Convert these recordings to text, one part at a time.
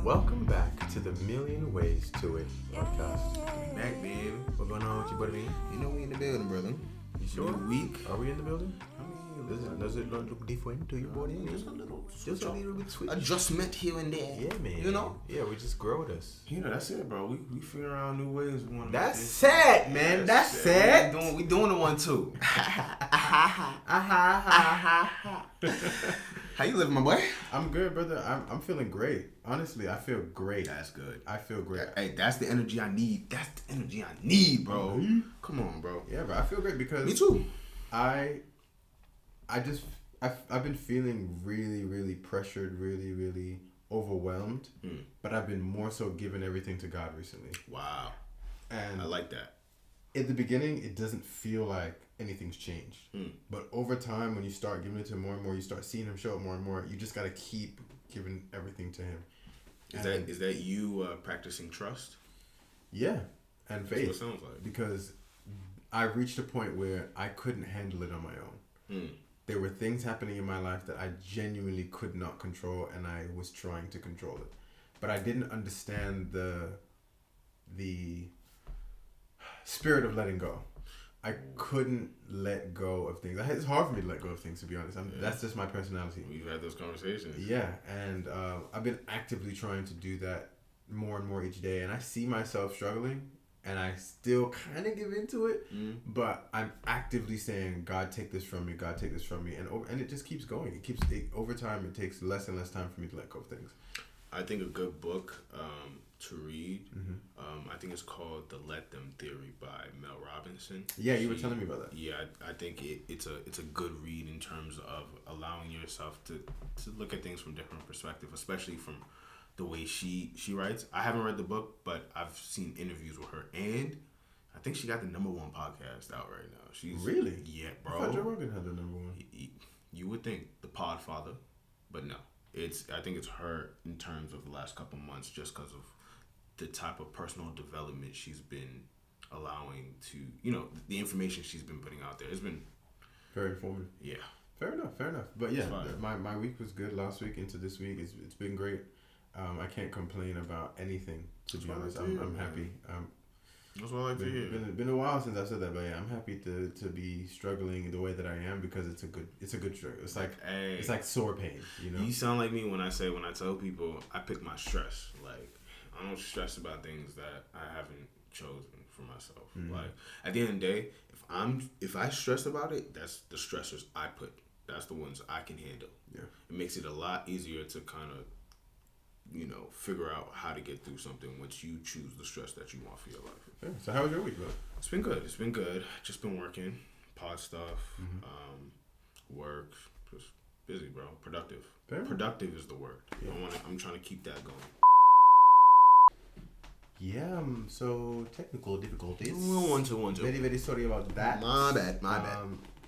Welcome back to the Million Ways to It podcast. We back, baby. What's going on with you, buddy? You know we in the building, brother. You sure? New week. Are we in the building? I mean, Does it look different to you, buddy? just a little bit switch. adjustment here and there. Yeah, man. You know? Yeah, we just grow with us. You know, that's it, bro. We figuring out new ways. We want. That's it, man. That's it. We doing the one too. How you living, my boy? I'm good, brother. I'm feeling great. Honestly, I feel great. That's good. I feel great. Hey, that's the energy I need. That's the energy I need, bro. Mm-hmm. Come on, bro. Yeah, bro. I feel great because Me too. I've been feeling really, really pressured, really, really overwhelmed. But I've been more so giving everything to God recently. Wow. And I like that. at the beginning, it doesn't feel like anything's changed. But over time, when you start giving it to him more and more, you start seeing him show up more and more. You just got to keep giving everything to him. Is that you practicing trust? Yeah, and faith. That's what it sounds like. Because I reached a point where I couldn't handle it on my own. There were things happening in my life that I genuinely could not control, and I was trying to control it. But I didn't understand the spirit of letting go. I couldn't let go of things. It's hard for me to let go of things, to be honest. That's just my personality. We've had those conversations. Yeah, and I've been actively trying to do that more and more each day, and I see myself struggling, and I still kind of give into it, but I'm actively saying, God, take this from me, God, take this from me, and it just keeps going. Over time, it takes less and less time for me to let go of things. I think a good book to read, I think it's called The Let Them Theory by Mel Robinson. Yeah, you were telling me about that. Yeah, I think it's a good read in terms of allowing yourself to look at things from different perspectives, especially from the way she writes. I haven't read the book, but I've seen interviews with her, and I think she got the #1 podcast out right now. She's really? Yeah, bro. I thought Joe Rogan had the #1. You would think the Podfather, but no. I think it's her in terms of the last couple months, just because of the type of personal development she's been allowing to, the information she's been putting out there. It's been very informative. Yeah. Fair enough. But yeah, my week was good last week into this week. It's been great. I can't complain about anything, to be honest. I'm happy. That's what I like to hear. Been a while since I said that, but yeah, I'm happy to be struggling the way that I am, because it's a good struggle. It's like sore pain, you know. You sound like me when I tell people I pick my stress. Like, I don't stress about things that I haven't chosen for myself. Like, at the end of the day, if I stress about it, that's the stressors I put. That's the ones I can handle. Yeah. It makes it a lot easier to kind of, figure out how to get through something once you choose the stress that you want for your life. Yeah. So how was your week, bro? It's been good. Just been working, pod stuff, work, just busy, bro. Productive. Fair. Productive is the word. Yeah. I'm trying to keep that going. Yeah. So technical difficulties. One, two. Very, very sorry about that. My bad.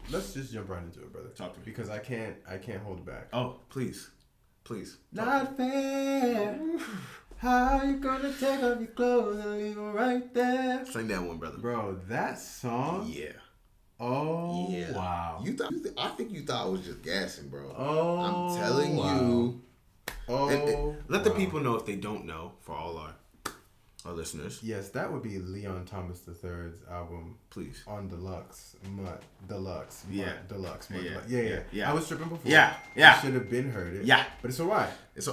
Let's just jump right into it, brother. Talk to me. Because I can't hold it back. Oh, please. Not fair. How you gonna take off your clothes and leave them right there? Sing that one, brother. Bro, that song. Yeah. Oh yeah. Wow. I think you thought I was just gassing, bro. Oh. I'm telling you. Oh. And let the people know if they don't know, for all our listeners. Yes, that would be Leon Thomas III's album. Please. On Deluxe. Deluxe. Yeah. Deluxe. Yeah. I was tripping before. Yeah. I should have been heard it. Yeah. But it's alright.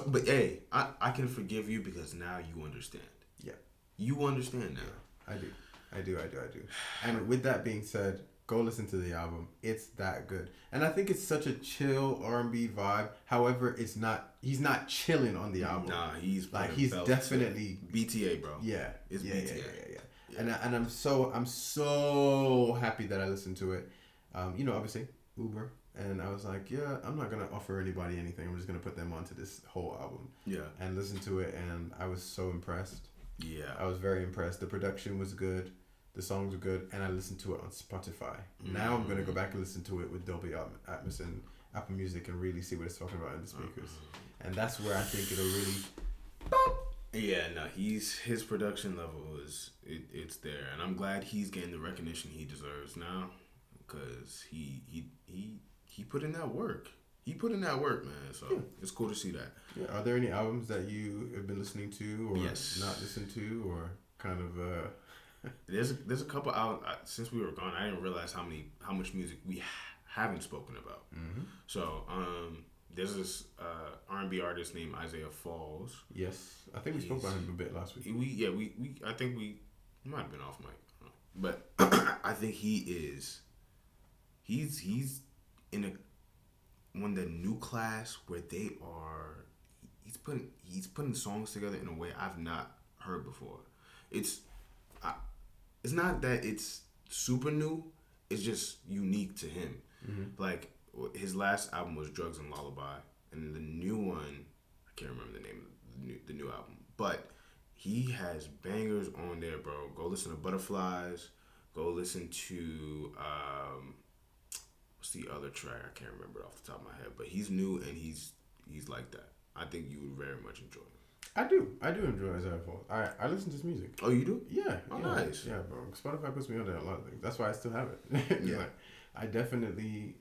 But hey, I can forgive you because now you understand. Yeah. You understand now. Yeah, I do. And with that being said, go listen to the album. It's that good. And I think it's such a chill R&B vibe. However, he's not chilling on the album. Nah, he's definitely BTA, bro. Yeah. It's BTA. Yeah. And I'm so happy that I listened to it. Obviously Uber, and I was like, yeah, I'm not gonna offer anybody anything. I'm just gonna put them onto this whole album. Yeah. And listen to it, and I was so impressed. Yeah. I was very impressed. The production was good. The songs were good, and I listened to it on Spotify. Now I'm gonna go back and listen to it with Dolby Atmos and Apple Music and really see what it's talking about in the speakers. And that's where I think it'll really. Yeah, no, his production level it's there, and I'm glad he's getting the recognition he deserves now, because he put in that work. he put in that work, man. So it's cool to see that. Yeah. Are there any albums that you have been listening to or Yes. not listened to or kind of? There's a couple out since we were gone. I didn't realize how much music we haven't spoken about. Mm-hmm. So there's this R&B artist named Isaiah Falls. Yes, I think we spoke about him a bit last week. I think we might have been off mic, but I think he's in one of the new class where he's putting songs together in a way I've not heard before. It's not that it's super new. It's just unique to him. Mm-hmm. Like his last album was Drugs and Lullaby, and the new one, I can't remember the name of the new album, but he has bangers on there, bro. Go listen to Butterflies. Go listen to what's the other track? I can't remember it off the top of my head, but he's new and he's like that. I think you would very much enjoy it. I do enjoy Isaiah Falls. I listen to his music. Oh, you do? Yeah. Oh, yeah, nice. Yeah, bro. Spotify puts me on there a lot of things. That's why I still have it. Yeah. Like, I definitely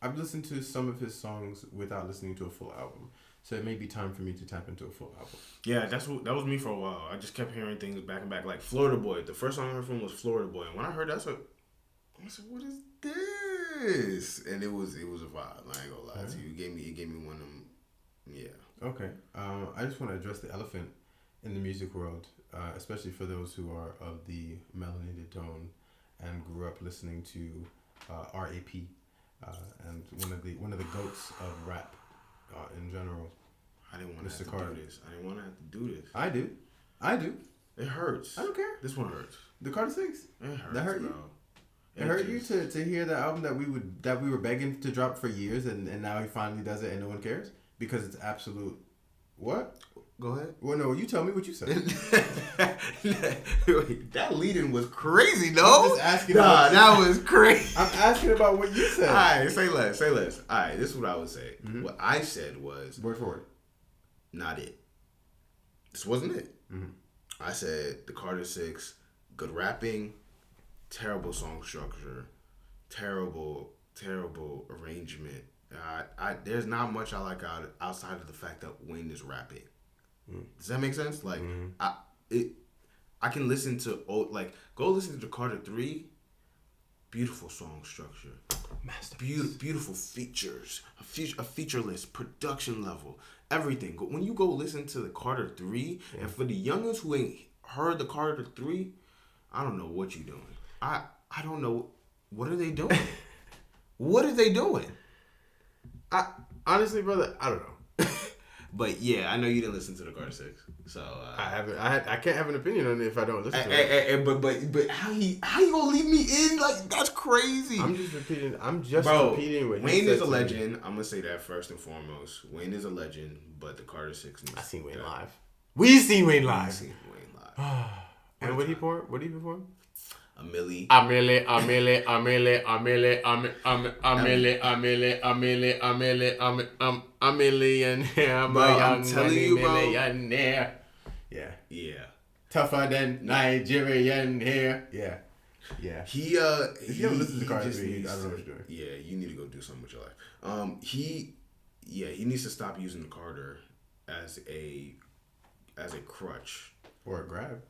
I've listened to some of his songs without listening to a full album. So it may be time for me to tap into a full album. Yeah, that was me for a while. I just kept hearing things back and back, like Florida Boy. The first song I heard from him was Florida Boy, and when I heard that, I said, "What is this?" And it was a vibe. I ain't gonna lie to you. It gave me one of them. Yeah. Okay. I just want to address the elephant in the music world, especially for those who are of the melanated tone and grew up listening to R.A.P. And one of the goats of rap in general. I didn't want to have to do this. I didn't want to have to do this. I do. It hurts. I don't care. This one hurts. The Carter 6? It hurts, that hurt bro. you? It hurt you to hear that album that we were begging to drop for years and now he finally does it and no one cares? Because it's absolute... What? Go ahead. Well, no, you tell me what you said. That lead-in was crazy, though. I'm just asking that was crazy. I'm asking about what you said. All right, say less. All right, this is what I would say. Mm-hmm. What I said was... Word for word. Not it. This wasn't it. Mm-hmm. I said the Carter 6, good rapping, terrible song structure, terrible arrangement. There's not much I like outside of the fact that Wayne is rapping. Does that make sense? Like, I can listen to go listen to Carter 3. Beautiful song structure, beautiful features, a feature list, production level, everything. When you go listen to the Carter 3, and for the youngins who ain't heard the Carter 3, I don't know what you're doing. I don't know. What are they doing? What are they doing? Honestly, brother, I don't know. But yeah, I know you didn't listen to the Carter 6, so I haven't. I can't have an opinion on it if I don't listen to it. But how you gonna leave me in? Like, that's crazy. I'm just repeating what Wayne is a legend. I'm gonna say that first and foremost. Wayne is a legend, but the Carter 6. I seen Wayne live. We seen Wayne live. We seen Wayne live. And what did he perform? A million I'm telling you, bro. Millionaire. Yeah. Tougher than Nigerian here. Yeah. He if you ever listen to Carter 3, I don't know what you're doing. Yeah, you need to go do something with your life. He needs to stop using the Carter as a crutch or a grab.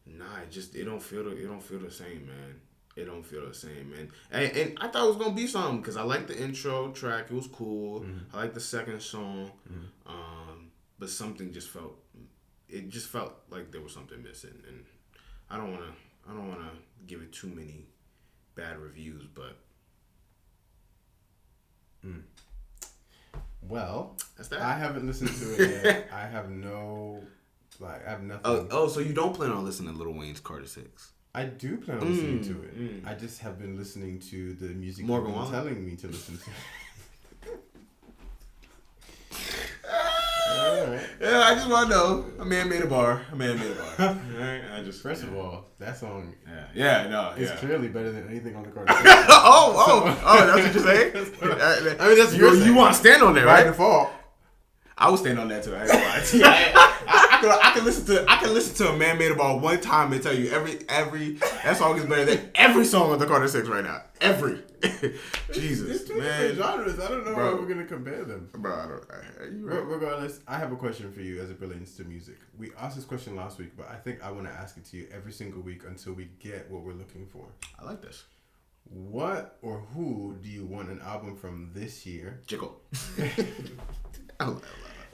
Nah, it don't feel the same, man. It don't feel the same, man. And I thought it was gonna be something because I liked the intro track. It was cool. Mm-hmm. I liked the second song. Mm-hmm. But something just felt like there was something missing, and I don't wanna give it too many bad reviews, but well, that's that. I haven't listened to it yet. I have nothing. Oh, so you don't plan on listening to Lil Wayne's Carter 6? I do plan on listening to it. I just have been listening to the music Morgan you've been telling me to listen to. Right. Yeah, I just want to know. A man made a bar. Right? First of all, that song. It's clearly better than anything on the Carter 6. That's what you're saying. I mean, that's you want to stand on that, right? By default. I would stand on that too. I ain't gonna lie to you. I I can listen to a Man Made a Ball one time and tell you every that song is better than every song on the Carter Six right now. Every. Jesus, it's two man. different genres. I don't know how we're gonna compare them. Bro, Regardless, I have a question for you as it relates to music. We asked this question last week, but I think I want to ask it to you every single week until we get what we're looking for. I like this. What or who do you want an album from this year? Jiggle.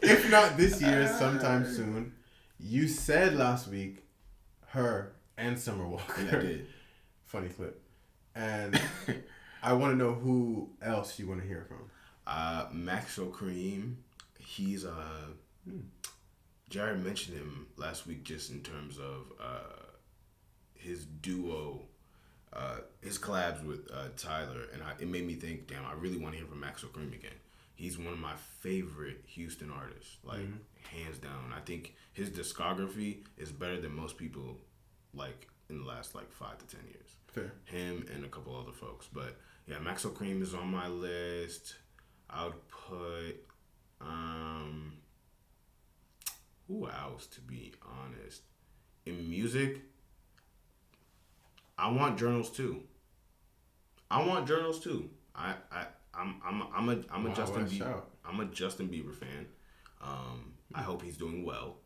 If not this year, sometime soon. You said last week, her and Summer Walker. Yeah, I did. Funny clip. And I want to know who else you want to hear from. Maxwell Kareem. He's Jared mentioned him last week just in terms of his duo, his collabs with Tyler, and it made me think, damn, I really want to hear from Maxwell Kareem again. He's one of my favorite Houston artists, hands down. I think his discography is better than most people, in the last 5 to 10 years. Fair. Him and a couple other folks, but yeah, Maxwell Kareem is on my list. I would put who else, to be honest, in music. I want Journals too. I'm a Justin Bieber. I'm a Justin Bieber fan. I hope he's doing well.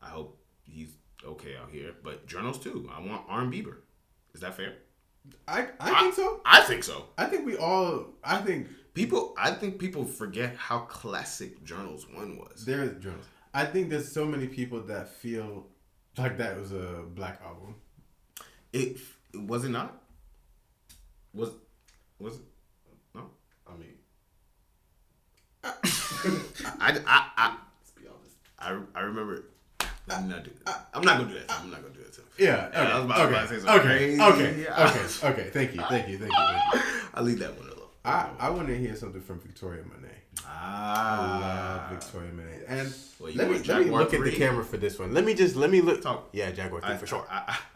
I hope he's okay out here. But Journals too. I want R&B Bieber. Is that fair? I think so. I think so. I think people forget how classic Journals 1 was. There's Journals. I think there's so many people that feel like that was a black album. It was it not? Was it? No. I mean, let's be honest. I remember. I'm not gonna do that. I'm not gonna do that. Yeah. Okay. I was about to say something crazy. Okay. Thank you. I'll leave that one alone. I want to hear something from Victoria Monet. I love Victoria Monet. And let me look at the camera for this one. Let me look. Talk. Yeah, Jaguar 3 for sure.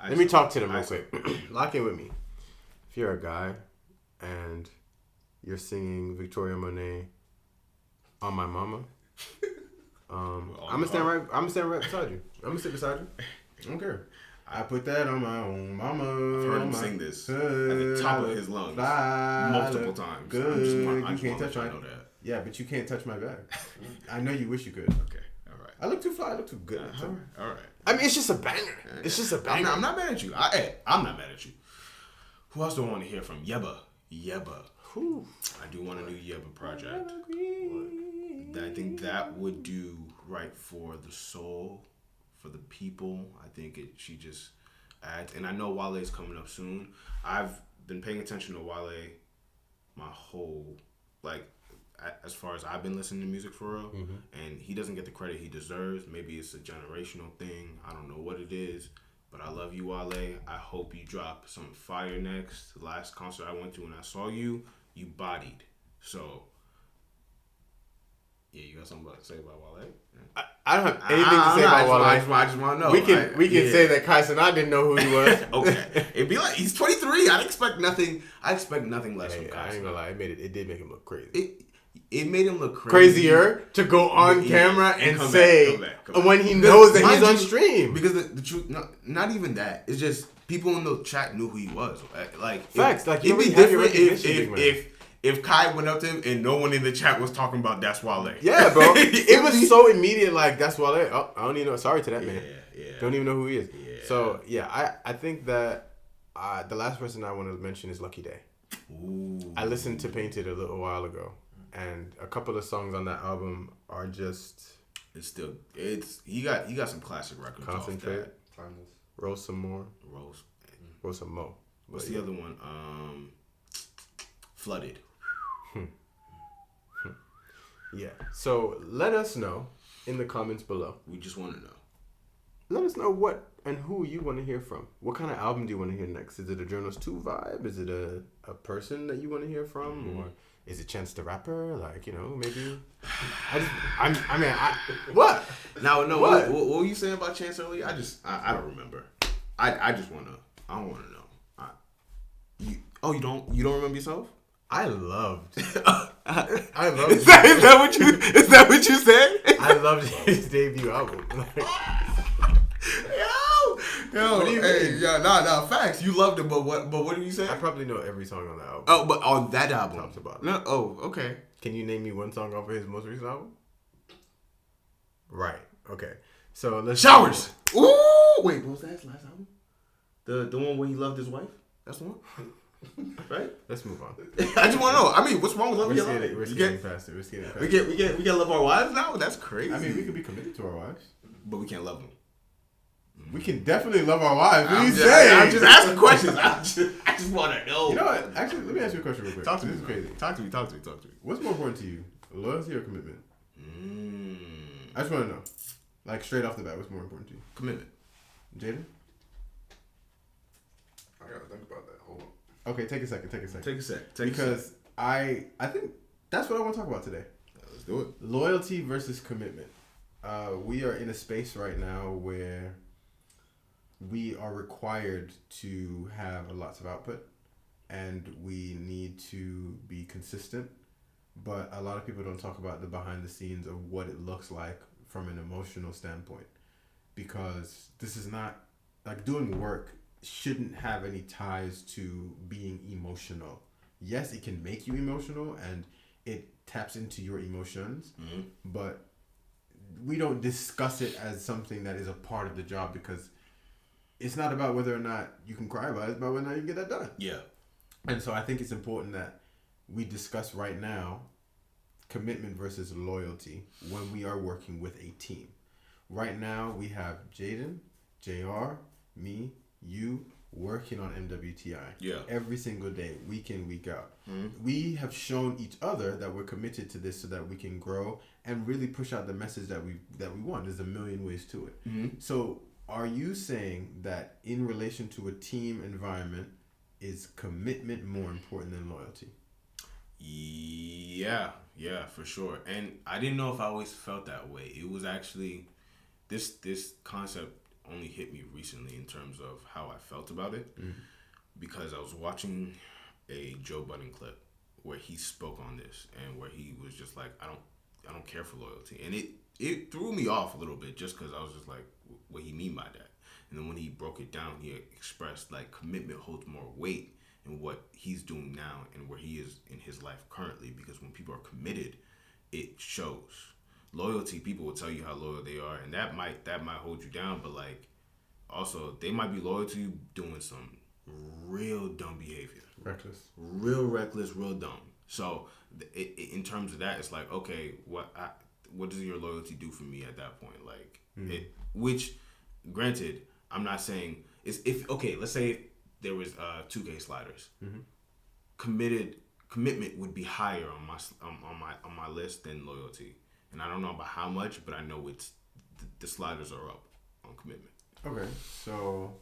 Let me talk to them real quick. Lock in with me. If you're a guy and you're singing Victoria Monet on My Mama, I'm gonna stand right beside you. I'm gonna sit beside you. I don't care. I put that on my own mama. I've heard him sing this at the top of his lungs multiple times. Good. I You can't touch my. know that. Yeah, but you can't touch my bag. I know you wish you could. Okay, all right. I look too fly. I look too good. All right. I mean, it's just a banger. It's just a banger. I'm not mad at you. I'm not mad at you. Who else do I want to hear from? Yebba. Whew. I do want a new Yebba project. I think that would do right for the soul, for the people. I think she just adds. And I know Wale is coming up soon. I've been paying attention to Wale my whole, as far as I've been listening to music for real. Mm-hmm. And he doesn't get the credit he deserves. Maybe it's a generational thing. I don't know what it is. But I love you, Wale. I hope you drop some fire next. The last concert I went to when I saw you, you bodied. So, yeah, you got something to say about Wale? Yeah. I don't have anything to say about Wale. I just want to know. We can say that Kai Cenat didn't know who he was. Okay. It'd be like, he's 23. I expect nothing less from Kai I ain't gonna lie. It did make him look crazy. It made him look crazy. Crazier to go on camera and say when he knows that he's on stream. Because the truth, not even that. It's just people in the chat knew who he was. Facts. It'd be different if Kai went up to him and no one in the chat was talking about that's Wale. Yeah, bro. It was so immediate. That's Wale. Oh, I don't even know. Sorry to that man. Yeah. Don't even know who he is. Yeah. So yeah, I think that the last person I want to mention is Lucky Day. Ooh. I listened to Painted a little while ago. And a couple of songs on that album are just. He got some classic records. Concentrate. Roll some more. Roll some more. What's the other one? Flooded. Yeah. So let us know in the comments below. We just want to know. Let us know what and who you want to hear from. What kind of album do you want to hear next? Is it a Journals 2 vibe? Is it a person that you want to hear from? Mm-hmm. Or is it Chance the Rapper? Maybe. What? No. What? What were you saying about Chance earlier? I don't remember. I don't want to know. You don't remember yourself? I loved. Is that what you said? I loved his debut album. Nah, facts. You loved it, but what did you say? I probably know every song on the album. Oh, but on that album. Top to bottom. No, okay. Can you name me one song off of his most recent album? Right. Okay. So let's Showers. Ooh, wait, what was that? His last album? The one where he loved his wife. That's the one. Right. Let's move on. I just want to know. I mean, what's wrong with loving your wife? We're skating past it. We're skating past it. We can love our wives now. That's crazy. I mean, we can be committed to our wives, but we can't love them. We can definitely love our wives. What are you saying? I'm just asking questions. I just want to know. You know what? Actually, let me ask you a question real quick. Talk to me. This is crazy. Talk to me. What's more important to you, loyalty or commitment? I just want to know, like straight off the bat, what's more important to you? Commitment. Jaden? I gotta think about that. Hold on. Okay, take a second. Because I think that's what I want to talk about today. Let's do it. Loyalty versus commitment. We are in a space right now where we are required to have lots of output and we need to be consistent. But a lot of people don't talk about the behind the scenes of what it looks like from an emotional standpoint. Because this is not, like, doing work shouldn't have any ties to being emotional. Yes, it can make you emotional and it taps into your emotions, but we don't discuss it as something that is a part of the job because it's not about whether or not you can cry about it, it's about whether or not you can get that done. Yeah. And so I think it's important that we discuss right now commitment versus loyalty when we are working with a team. Right now we have Jaden, JR, me, you working on MWTI. Yeah. Every single day, week in, week out. We have shown each other that we're committed to this so that we can grow and really push out the message that we want. There's a million ways to it. So are you saying that in relation to a team environment, is commitment more important than loyalty? Yeah, for sure. And I didn't know if I always felt that way. It was actually this concept only hit me recently in terms of how I felt about it, because I was watching a Joe Budden clip where he spoke on this and where he was just like, I don't care for loyalty, and it threw me off a little bit just because I was just like, what he mean by that? And then when he broke it down, he expressed like commitment holds more weight in what he's doing now and where he is in his life currently, because when people are committed, it shows. Loyalty, people will tell you how loyal they are, and that might hold you down, but like also they might be loyal to you doing some real dumb behavior. Real reckless, real dumb. So in terms of that, it's like, okay, what does your loyalty do for me at that point? Like which granted, I'm not saying let's say there was 2K sliders. Commitment would be higher on my list than loyalty. And I don't know about how much, but I know it's the sliders are up on commitment. Okay, so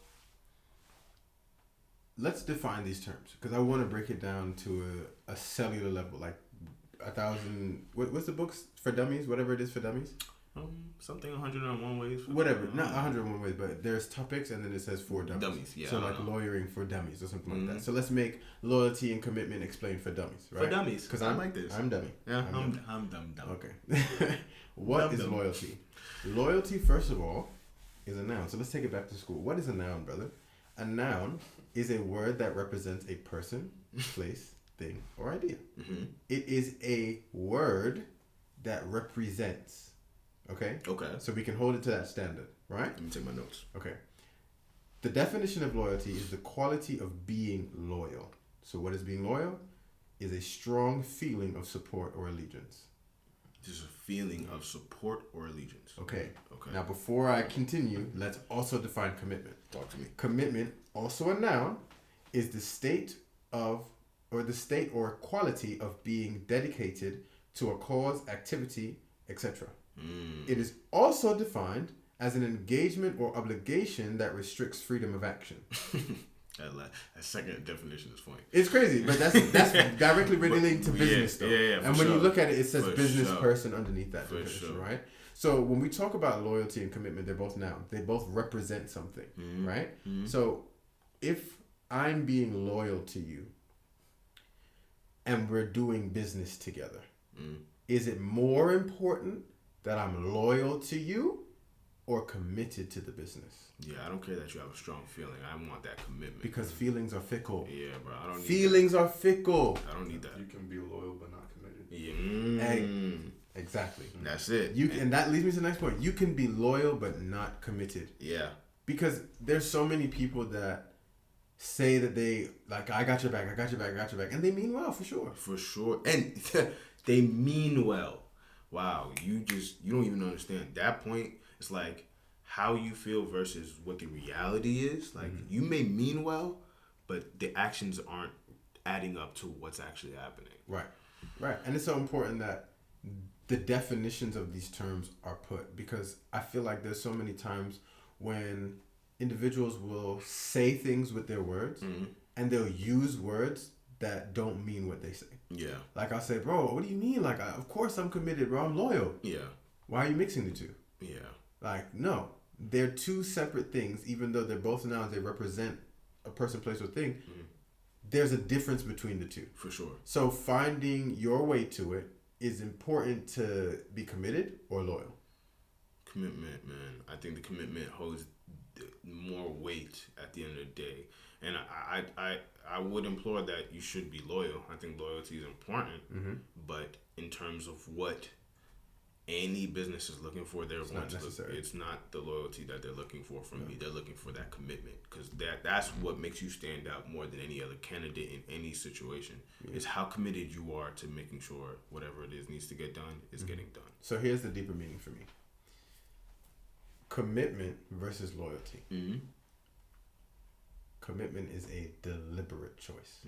let's define these terms because I want to break it down to a cellular level, like 1,000. What's the books for dummies? Whatever it is for dummies. Something 101 ways. Whatever, not 101 ways, but there's topics and then it says for dummies. Dummies, yeah. So like lawyering for dummies or something like that. So let's make loyalty and commitment explained for dummies, right? For dummies, because I like this. I'm dummy. Yeah, I'm dumb. Okay. What is loyalty? Loyalty, first of all, is a noun. So let's take it back to school. What is a noun, brother? A noun is a word that represents a person, place, thing, or idea. It is a word that represents. Okay? So we can hold it to that standard, right? Let me take my notes. Okay. The definition of loyalty is the quality of being loyal. So what is being loyal? Is a strong feeling of support or allegiance. Just a feeling of support or allegiance. Okay. Now before I continue, let's also define commitment. Talk to me. Commitment, also a noun, is the state or quality of being dedicated to a cause, activity, etc. It is also defined as an engagement or obligation that restricts freedom of action. That second definition is funny. It's crazy, but that's directly relating to business, though. Yeah, and when you look at it, it says for business person underneath that for definition, right? So when we talk about loyalty and commitment, they're both nouns. They both represent something, right? So if I'm being loyal to you and we're doing business together, is it more important that I'm loyal to you or committed to the business. Yeah, I don't care that you have a strong feeling. I want that commitment. Because feelings are fickle. Yeah, bro. I don't need feelings are fickle. I don't need that. You can be loyal but not committed. Yeah. Exactly. That's it. And that leads me to the next point. You can be loyal but not committed. Yeah. Because there's so many people that say that they, like, I got your back, I got your back, I got your back. And they mean well, for sure. For sure. And they mean well. Wow. You don't even understand. That point, it's like how you feel versus what the reality is. Like, you may mean well, but the actions aren't adding up to what's actually happening. Right. And it's so important that the definitions of these terms are put, because I feel like there's so many times when individuals will say things with their words and they'll use words that don't mean what they say. Yeah. Like, I'll say, bro, what do you mean? Like, of course I'm committed, bro. I'm loyal. Yeah. Why are you mixing the two? Yeah. Like, no. They're two separate things, even though they're both nouns, they represent a person, place, or thing. There's a difference between the two. For sure. So finding your way to it is important to be committed or loyal. Commitment, man. I think the commitment holds more weight at the end of the day. And I would implore that you should be loyal. I think loyalty is important. But in terms of what any business is looking for, it's not the loyalty that they're looking for from me. They're looking for that commitment, because that's what makes you stand out more than any other candidate in any situation. Is how committed you are to making sure whatever it is needs to get done is getting done. So here's the deeper meaning for me. Commitment versus loyalty. Commitment is a deliberate choice.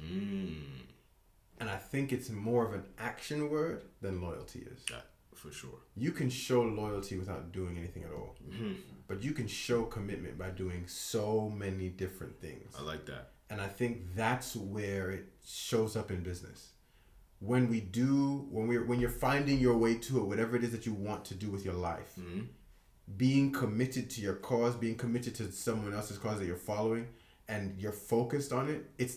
And I think it's more of an action word than loyalty is. That, for sure. You can show loyalty without doing anything at all. But you can show commitment by doing so many different things. I like that. And I think that's where it shows up in business. When you're finding your way to it, whatever it is that you want to do with your life, being committed to your cause, being committed to someone else's cause that you're following, and you're focused on it, it's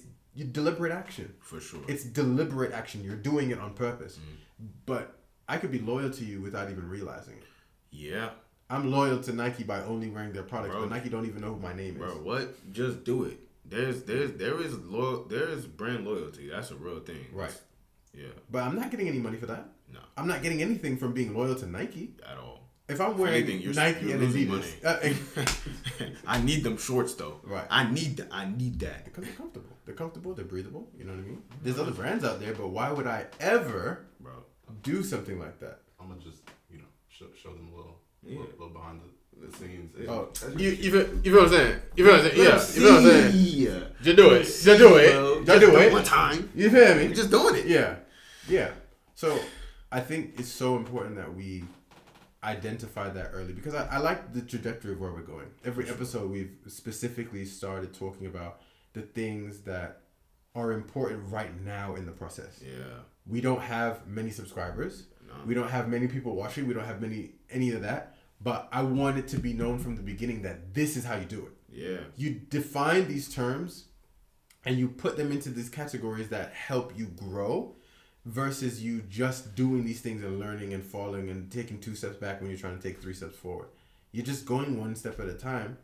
deliberate action. For sure. It's deliberate action. You're doing it on purpose. But I could be loyal to you without even realizing it. Yeah. I'm loyal to Nike by only wearing their products, but Nike don't even know who my name is. Bro, what? Just do it. There is brand loyalty. That's a real thing. Right. Yeah. But I'm not getting any money for that. No. I'm not getting anything from being loyal to Nike. At all. If I'm wearing Nike and Adidas, I need them shorts though. Right. I need that. Because they're comfortable. They're comfortable. They're breathable. You know what I mean? There's other brands out there, but why would I ever do something like that? I'm gonna just show them a little behind the scenes. Oh, you feel what I'm saying? You feel what I'm saying? Yeah. You feel what I'm saying? Yeah. Just do it. Just do it. Just do it one time. You feel me? You're just doing it. Yeah. So I think it's so important that we identify that early, because I like the trajectory of where we're going. Every episode we've specifically started talking about the things that are important right now in the process. Yeah. We don't have many subscribers. No. We don't have many people watching. We don't have any of that. But I want it to be known from the beginning that this is how you do it. Yeah. You define these terms and you put them into these categories that help you grow, versus you just doing these things and learning and falling and taking 2 steps back when you're trying to take 3 steps forward. You're just going 1 step at a time.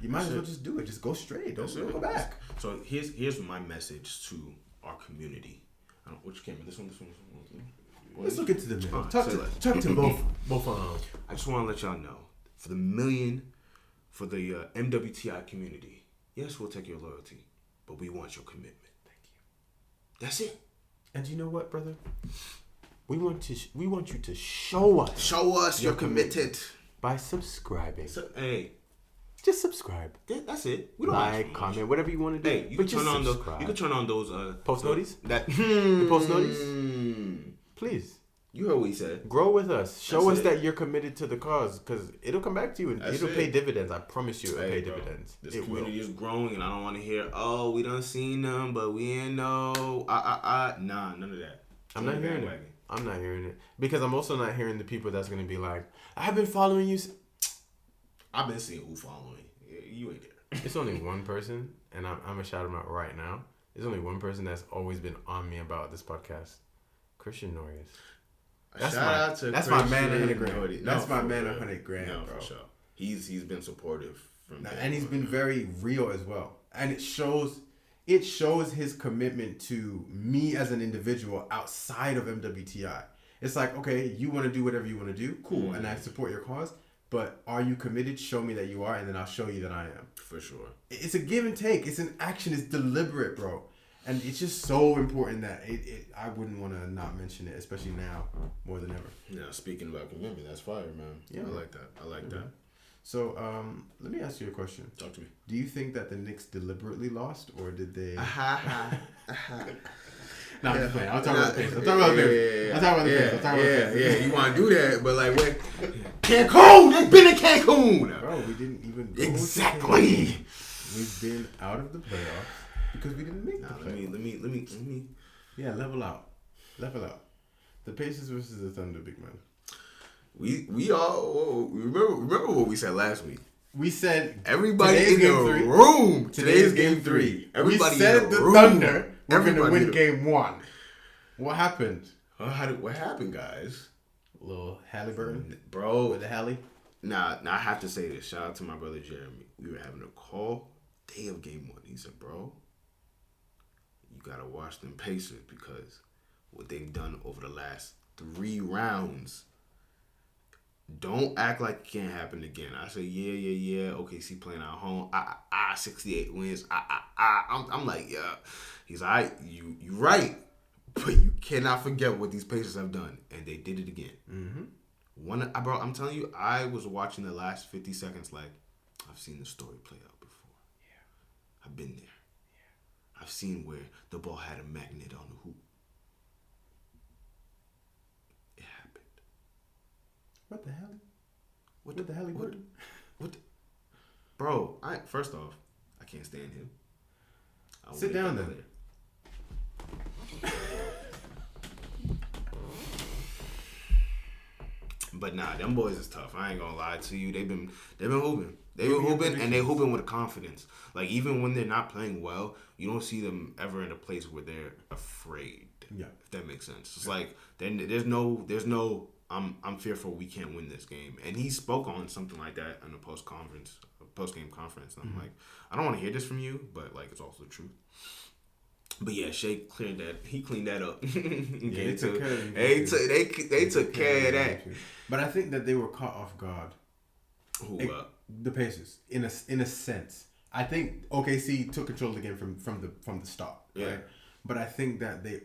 You might as well just do it. Just go straight. Don't go back. So here's my message to our community. I don't, which camera? This one. Let's look into the middle. Talk to both. I just want to let y'all know, for the MWTI community, yes, we'll take your loyalty, but we want your commitment. Thank you. That's it. And you know what, brother? We want you to show us you're committed by subscribing. Hey, just subscribe. That's it. We don't like, comment, whatever you want to do. Hey, you can turn on those post notices. The post notices. Please. You heard what he said. Grow with us. Show us that you're committed to the cause, because it'll come back to you and it'll pay dividends. I promise you, it'll pay dividends. This community is growing, and I don't want to hear, oh, we done seen them, but we ain't know. Nah, none of that. I'm not hearing it because I'm also not hearing the people that's gonna be like, I've been following you. I've been seeing who following. You ain't there. It's only one person, and I'm gonna shout him out right now. There's only one person that's always been on me about this podcast, Christian Norris. Shout out to that's Christian. my man, 100 grand. No, That's my man, real. 100 grand, no, bro. for sure. He's been supportive from And he's been very real as well, and it shows his commitment to me as an individual outside of MWTI. It's like, okay, you want to do whatever you want to do, cool, and I support your cause. But are you committed? Show me that you are, and then I'll show you that I am. For sure. It's a give and take. It's an action. It's deliberate, bro. And it's just so important that I wouldn't want to not mention it, especially now more than ever. Yeah, speaking about commitment, that's fire, man. Yeah, I like that. I like that. So, let me ask you a question. Talk to me. Do you think that the Knicks deliberately lost, or did they? No, I'm just playing. I'll talk about the Pacers. I'll talk about the Pacers. Yeah. You want to do that, but like, what? Cancun. They've been in Cancun. Bro, we didn't even go exactly. We've been out of the playoffs because we didn't make the playoffs. Let me. Yeah, level out. The Pacers versus the Thunder, big man. We all remember what we said last week. We said everybody in the room. Today's game 3. Everybody we said in the the room. Thunder were going to win game 1. What happened? What happened, guys? A little Halliburton, bro, with the Hallie. Now I have to say this. Shout out to my brother Jeremy. We were having a call day of game 1. He said, "Bro, you gotta watch them Pacers because what they've done over the last 3 rounds." Don't act like it can't happen again. I say, yeah. OKC playing at home. 68 wins. I'm like, yeah. He's like, you right, but you cannot forget what these Pacers have done, and they did it again. Mm-hmm. Bro, I'm telling you, I was watching the last 50 seconds like I've seen the story play out before. Yeah, I've been there. Yeah, I've seen where the ball had a magnet on the hoop. What the hell? What the hell? Bro, first off, I can't stand him. Sit down then. But nah, them boys is tough. I ain't gonna lie to you. They've been hooping. They've been hooping, and they hooping with confidence. Like, even when they're not playing well, you don't see them ever in a place where they're afraid. Yeah, if that makes sense. It's like then there's no. I'm fearful we can't win this game. And he spoke on something like that in a post-game conference. And I'm like, I don't want to hear this from you, but like, it's also the truth. But yeah, Shea cleaned that up. They took care of it. They took care of that. But I think that they were caught off guard. Who? The Pacers, in a sense. I think OKC took control of the game from the start. Yeah. Right? But I think that they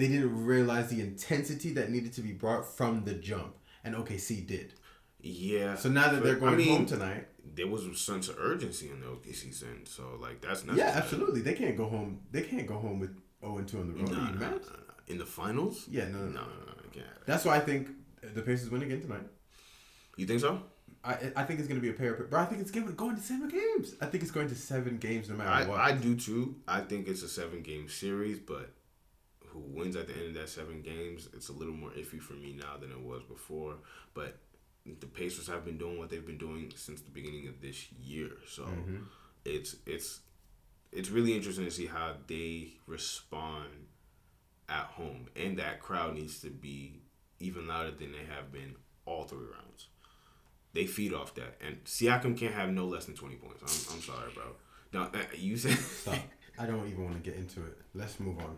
didn't realize the intensity that needed to be brought from the jump, and OKC did. Yeah. So now that they're going home tonight, there was a sense of urgency in the OKC sense. So like that's necessary. Yeah, absolutely. They can't go home. They can't go home with 0-2 on the road. No. In the finals? Yeah, no. Can't. That's why I think the Pacers win again tonight. You think so? I think it's going to be a pair, but I think it's going to 7 games. I think it's going to 7 games no matter what. I do too. I think it's a 7-game series, but who wins at the end of that 7 games, it's a little more iffy for me now than it was before. But the Pacers have been doing what they've been doing since the beginning of this year. So it's really interesting to see how they respond at home. And that crowd needs to be even louder than they have been all 3 rounds. They feed off that. And Siakam can't have no less than 20 points. I'm sorry, bro. No, you said... Stop. I don't even want to get into it. Let's move on.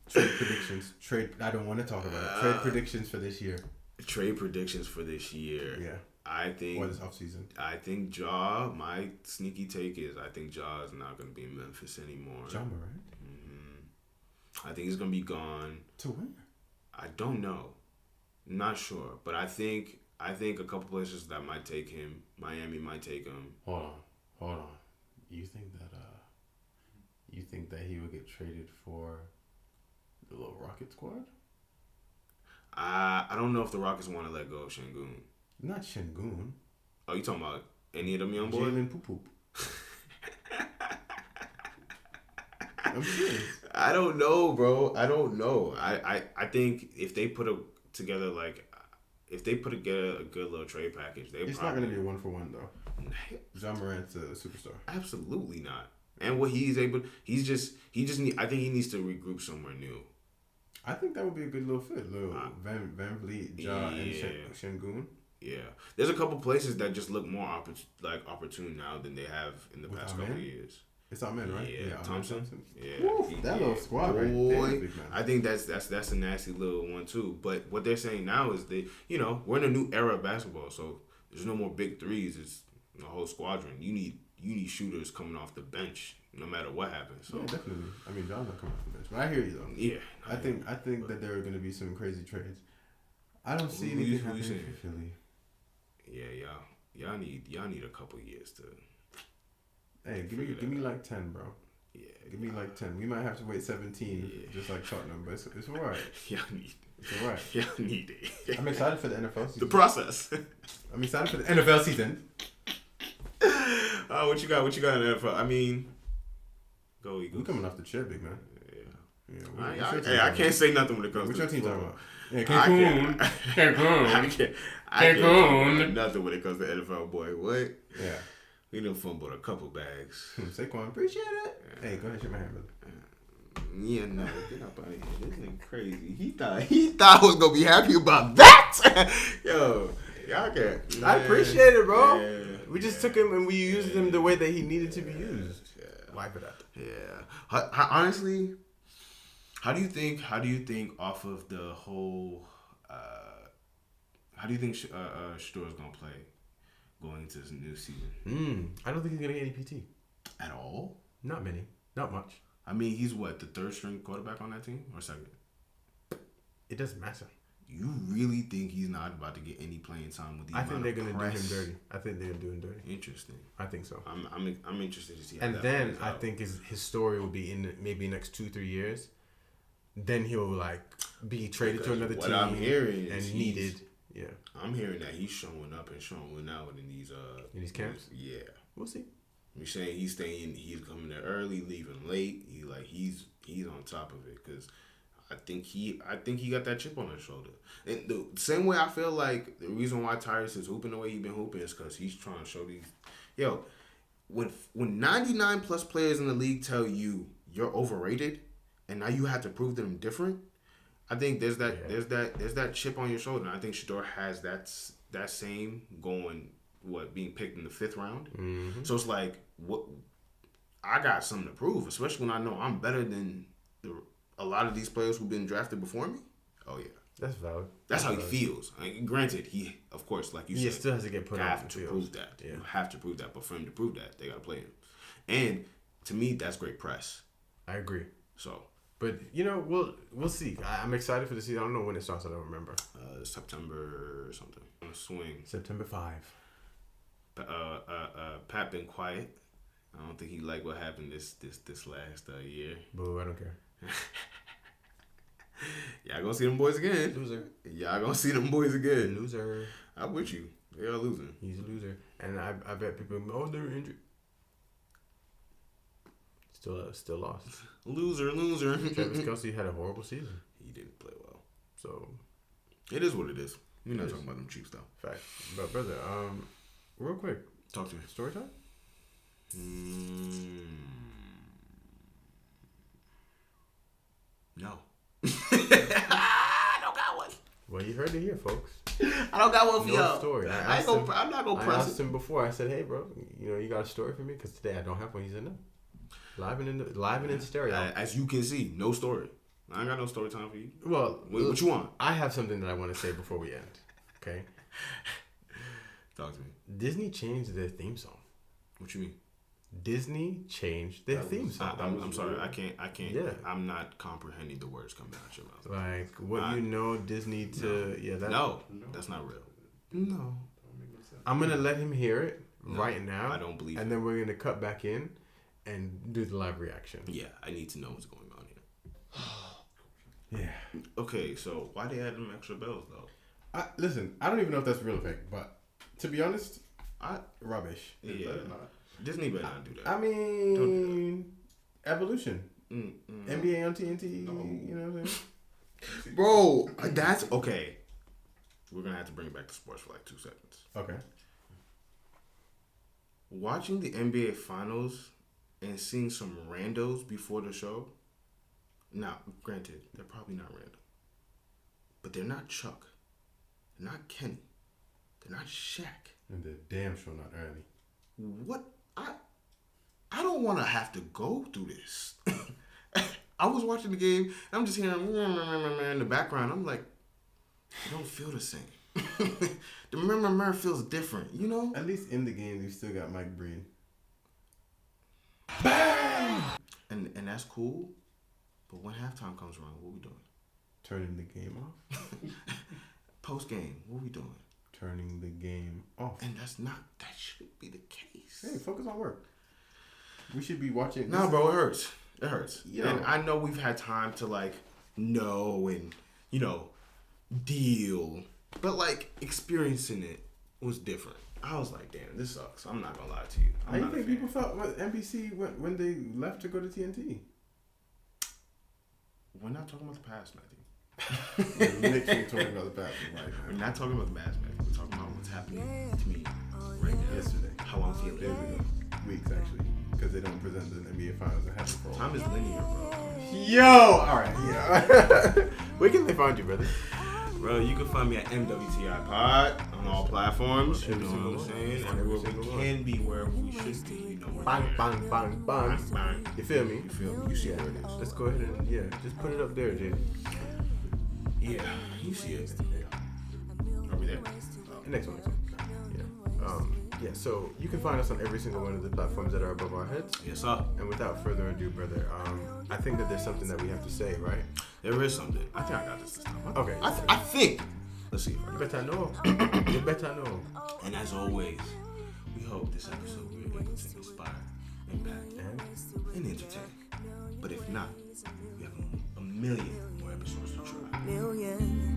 Trade predictions. I don't want to talk about it. Trade predictions for this year. Trade predictions for this year. Yeah. I think... Or this offseason. I think my sneaky take is I think Ja is not going to be in Memphis anymore. Ja Morant? I think he's going to be gone. To where? I don't know. Not sure. But I think a couple places that might take him. Miami might take him. Hold on. You think that he would get traded for the little Rocket squad? I don't know if the Rockets want to let go of Şengün. Not Şengün. Oh, you talking about any of them young boys? Jalen Poop Poop. I'm serious. I don't know, bro. I don't know. I think if they put together a good little trade package, it's not going to be a 1-for-1 though. Ja Morant's a superstar. Absolutely not. And what he's just I think he needs to regroup somewhere new. I think that would be a good little fit. Little Van Vliet, Ja, and Şengün. Yeah, there's a couple places that just look more opportune now than they have in the past couple of years. It's Amen, right? Yeah, Thompson. Yeah, Woo, that little squad right there, big man. I think that's a nasty little one too. But what they're saying now is we're in a new era of basketball, so there's no more big threes. It's the whole squadron. You need shooters coming off the bench no matter what happens. So yeah, definitely. I mean, John's not coming off the bench, but I hear you though. Yeah, I think that there are going to be some crazy trades. I don't see anything happening for Philly. Yeah, y'all need a couple years to. Hey, give me like 10, bro. Yeah, give me like 10. We might have to wait 17, just like Tottenham, but it's all right. Y'all need. It's all right. Y'all need it. I'm excited for the NFL season. The process. I'm excited for the NFL season. What you got in the NFL? I mean, go Eagles. We coming off the chair, big man. I can't say nothing when it comes. What's your team talking about? Yeah, Cancun. Cancun. I can't nothing when it comes to NFL, boy. What? Yeah. We done fumbled a couple bags. Saquon, appreciate it. Hey, go ahead, shake my hand, brother. Yeah, no, get up out of here. This nigga crazy. He thought I was gonna be happy about that. Yo, y'all can't. I appreciate it, bro. Yeah, we just took him and we used him the way that he needed to be used. Yeah. Wipe it up. Yeah. Honestly, how do you think off of the whole? How do you think Shador's gonna play going into this new season? I don't think he's gonna get any PT at all. Not many. Not much. I mean, he's what, the third string quarterback on that team or second? It doesn't matter. You really think he's not about to get any playing time with the I think they're gonna do him dirty. I think they're gonna do him dirty. Interesting. I think so. I'm interested to see. How and that then plays out. I think his story will be in maybe next 2-3 years. Then he'll like be traded to another what team. I'm hearing and is needed. Yeah. I'm hearing that he's showing up and showing out in these camps. Yeah. We'll see. You're saying he's coming there early, leaving late. He's on top of it because I think he got that chip on his shoulder. And the same way I feel like the reason why Tyrese is hooping the way he's been hooping is because he's trying to show these. Yo, when 99 plus players in the league tell you you're overrated, and now you have to prove them different. I think there's that chip on your shoulder. And I think Shador has that same going. Being picked in the 5th round. Mm-hmm. So it's like, what? I got something to prove, especially when I know I'm better than a lot of these players who've been drafted before me. Oh yeah, that's valid. That's how he feels. Granted, he of course, like you said, he still has to get put on. Have to prove that. Yeah. You have to prove that. But for him to prove that, they got to play him. And to me, that's great press. I agree. So, but we'll see. I'm excited for the season. I don't know when it starts. I don't remember. September or something. On a swing. September 5. Pat been quiet. I don't think he liked what happened this last year. Boo, I don't care. Y'all gonna see them boys again. Loser. Y'all gonna see them boys again. Loser. I'm with you. They are losing. He's a loser. And I bet people, they're injured. Still lost. Loser. Travis Kelce had a horrible season. He didn't play well. So it is what it is. We're not talking about them cheap stuff. Fact. But brother, real quick. Talk to me. Story time? No. I don't got one. Well, you heard it here, folks. I don't got one for y'all. Story. I'm not gonna press. I asked him before. I said, "Hey, bro, you got a story for me?" Because today I don't have one. He said, "No." Live and in stereo. As you can see, no story. I ain't got no story time for you. Well, what you want? I have something that I want to say before we end. Okay. Talk to me. Disney changed their theme song. What you mean? Disney changed their theme song. I'm sorry. I can't. Yeah. I'm not comprehending the words coming out your mouth. Like what Disney to no, that's not real. No. I'm gonna let him hear it right now. I don't believe. And then we're gonna cut back in and do the live reaction. Yeah, I need to know what's going on here. Yeah. Okay, so why they add them extra bells though? Listen, I don't even know if that's real effect, but to be honest, rubbish. Yeah. Disney better not do that. I mean, evolution. Mm-mm. NBA on TNT. No. You know what I'm saying? Bro, that's okay. We're gonna have to bring back the sports for like 2 seconds. Okay. Watching the NBA finals and seeing some randos before the show Now, granted, they're probably not random. But they're not Chuck. They're not Kenny. They're not Shaq. And they're damn sure not Ernie. What? I don't want to have to go through this. I was watching the game, and I'm just hearing in the background. I'm like, it don't feel the same. The murmur feels different, you know? At least in the game, you still got Mike Breen. Bang! And that's cool. But when halftime comes around, what we doing? Turning the game off? Post game, what we doing? Turning the game off. And that should be the case. Hey, focus on work. We should be watching. Nah, bro, it hurts. It hurts. You know. And I know we've had time to like know and, you know, deal. But like experiencing it was different. I was like, damn, this sucks. I'm not gonna lie to you. How do you think people felt with NBC when they left to go to TNT? We're not talking about the past, Matthew. We're literally talking about the past right now. We're not talking about the past, Matthew. We're talking about what's happening to me right now. Yesterday. How I'm feeling. There we go. Weeks, actually. Because they don't present the NBA Finals that happen for all. Time is linear, bro. Yo! Alright, yeah. Where can they find you, brother? Bro, you can find me at MWTI Pod on all platforms. You Every know single what I'm one. saying? Every Everywhere single we one. can be, wherever we should be. You know, we're Bang, there. bang, bang, bang. Bang. You feel me? You feel me? You see where it is. Let's go ahead and, just put it up there, Jay. Yeah, you see it. Are we there? Next one. Yeah. So you can find us on every single one of the platforms that are above our heads. Yes, sir. And without further ado, brother, I think that there's something that we have to say, right? There is something. I think I got this time. Okay. I think. Let's see. You better know. You better know. And as always, we hope this episode we are able to inspire, impact, and entertain. But if not, we have a million more episodes to try. Million.